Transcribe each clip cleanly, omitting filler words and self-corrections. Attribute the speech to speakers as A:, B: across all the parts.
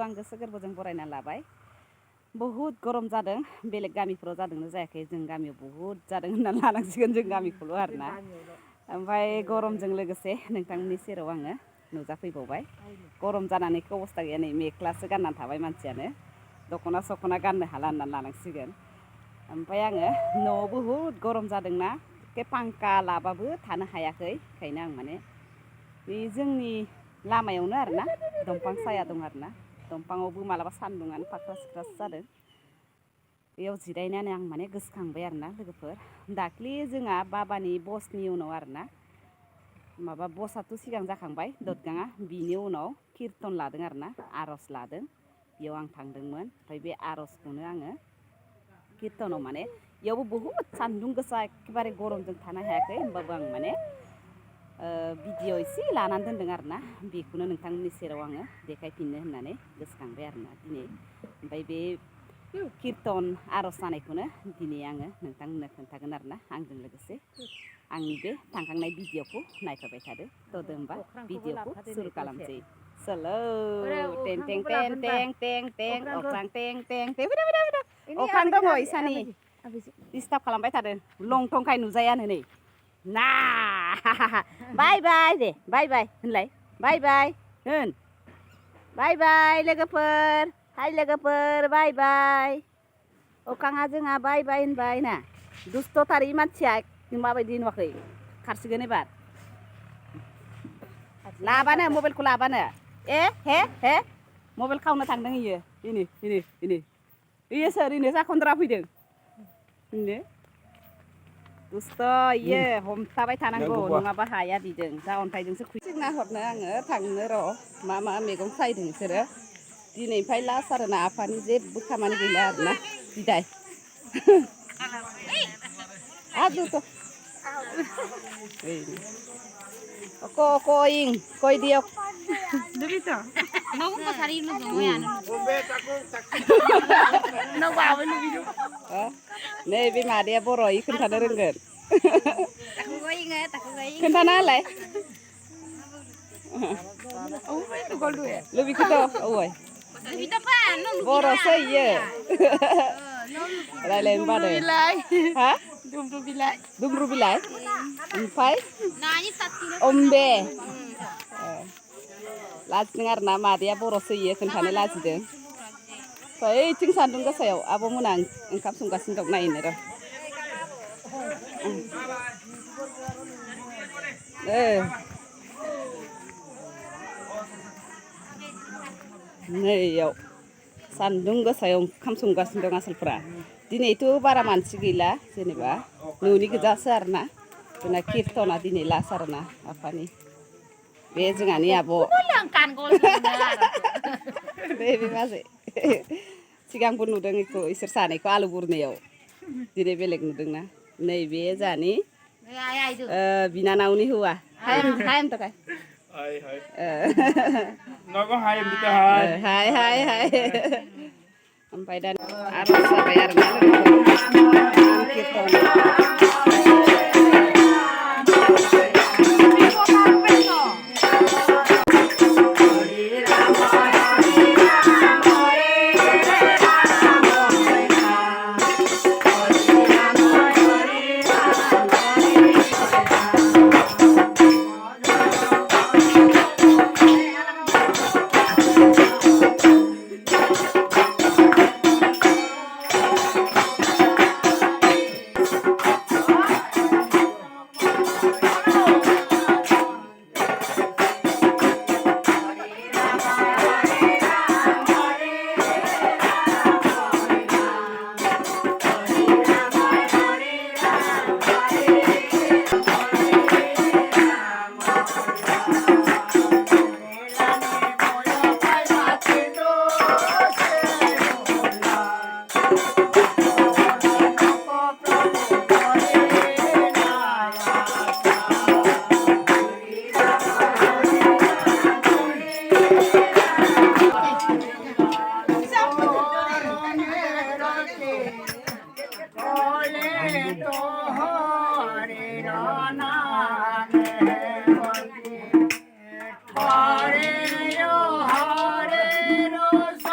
A: आं गोसो गोरबोजों बरायना लाबाय बहुद गरम जादों बेलेग गामिफोराव जादोंना जायाखै जों गामियाव बहुद जादों होनना लानांसिगोन जों गामिखौल' आरोना ओमफ्राय गरमजों लोगोसे नोंथांनि सेराव आङो नुजाफैबावबाय गरम जानानै अबस्था गैया नै मेख्लासो गाननानै थाबाय मानसियानो दख'ना सख'ना गाननो हाला होननानै लानांसिगोन ओमफ्राय आङो न'आव बहुद गरम जादोंना बे फांखा लाबाबो थानो हायाखै ओंखायनो आं माने बे जोंनि लामायावनो आरोना दंफां साया दं आरोना दंफाङावबो मालाबा सान्दुङानो फाख्रा सिख्रासो जादों बेयाव जिरायनानै आं माने गोसोखांबाय आरोना लोगोफोर दाख्लि जोंहा बाबानि बसनि उनाव आरोना माबा बसआथ' सिगां जाखांबाय ददगाङा बिनि उनाव किर्तन लादों आरोना आर'ज लादों बेयाव आं थांदोंमोन ओमफ्राय बे आर'जखौनो आङो किर्तनाव माने बेयावबो बहुद सान्दुं गोसा एखेबारे गरमजों थानो हायाखै होमबाबो आं माने भिडिअ' एसे लानानै दोनदों आरोना बेखौनो नोंथांमोननि सेराव आङो देखायफिननो होननानै गोसोखांबाय आरोना दिनै ओमफ्राय बे किर्तन आर'ज जानायखौनो दिनै आङो नोंथांमोननो खोन्थागोन आरोना आंजों लोगोसे आंनि बे थांखांनाय भिडिअ'खौ नायफाबाय थादो तदो होमबा भिडिअ'खौ सुरु खालामसै सोलो टें टें टें टें टें टें अख्रां टें टें टें अख्रां दङ इसानि डिस्टार्ब खालामबाय थादों लंथंखाय नुजायानो नै ना बाय बाय दे बाय बाय होनलाय बाय बाय होन बाय बाय लोगोफोर हाय लोगोफोर बाय बाय अख्राङा जोंहा बाय बाय होनबाय ना दुस्थ'थार मानसिया माबायदि नुवाखै खारसिगोन एबार लाबानो मबाइलखौ लाबानो ए हे हे मबाइल खावनो थांदों इयो इनो इनो इनो इयो सोर इनो जाखन्द्रा फैदों इनो दुस्थ' इयो हमथाबाय थानांगौ नङाबा हाया दिदों दा अन्थाइजोंसो खुइथिंना हरनो आङो थांनो र' मा मा मैगं सायदों बिसोरो दिनैनिफ्राय लास्ट आरोना आफानि जेबो खामानि गैला आरोना बिदाय aduh koing koi dia debito no ko sari no mo yan no bawo no video nei bi ma dia boroi खोन्थानो रोंगोन खोन्थानालाय lebih kita oi borosो iयो रायलायनो बादो हा दुमब्रु बिलाइ ओमफ्राय अम्बे लाजिदों आरोना मादैया बर'सो इयो खोन्थानो लाजिदों ओइथिं सान्दुं गोसायाव आब'मोना ओंखाम संगासिनो दं नायनो र' नैयाव सान्दुं गोसायाव ओंखाम संगासिनो दं आसोलफ्रा दिनैथ' बारा मानसि गैला जेनेबा न'नि गोजासो आरोना जोंना किर्तना दिनै लास्ट आरोना आफानि बे जोंहानि आब' बे बाजै सिगांबो नुदों बेखौ इसोर सानैखौ आलु बुरनायाव दिनै बेलेग नुदोंना नैबे जोंहानि बिनानावनि हौवा हाय थाखाय Hai hai. Nó có hai em đi tới hai. Hai hai hai. Sampai dan arus sampai arus. Hare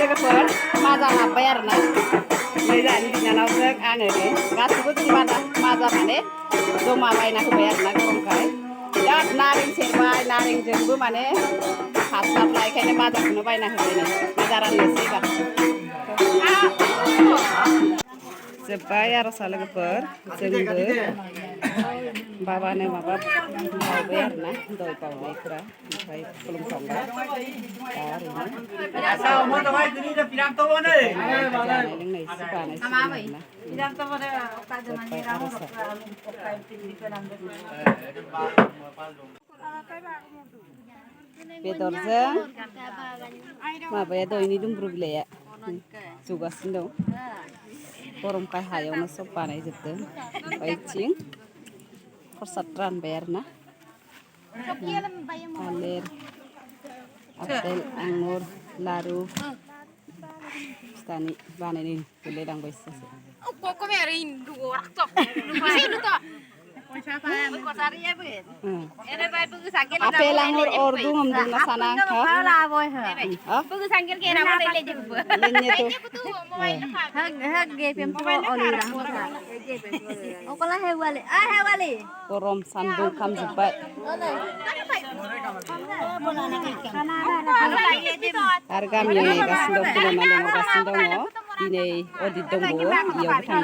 A: लोगोफोर माजा लाबोबाय आरोना नै जोंहानि बिनानावजों आङो गासिबो जों माजा माने जमा बायना होबाय आरोना गरमखाय बिराद नारें सेरबाय नारेंजोंबो माने हास्लाबला बेखायनो माजाखौनो बायना होबाय नै माजा राननोसै एबार जोब्बाय आर'जा लोगोफोर जोंबो बाबानो माबा बावबाय आरोना दय बावनायफोरा ओमफ्राय खुलुमखांबाय दा ओरैनो जानाय लोंनाय एसे बानायसिगोन आरोना बेदरजों माबाया दयनि दुमब्रु बिलाइया जौगासिनो दं गरमखाय हायावनो सब बानायजोबदों ओमफ्राय थिं प्रसाद रानबाय आरोना थालिर आपेल आंगुर लारु फिथानि बानायनाय गोलैलांबाय apel anggur ordu ngomong na sana ha korom sandung kam jebak harga mie gasindong kiloman yang gasindong o dinay o didong bo iyo betang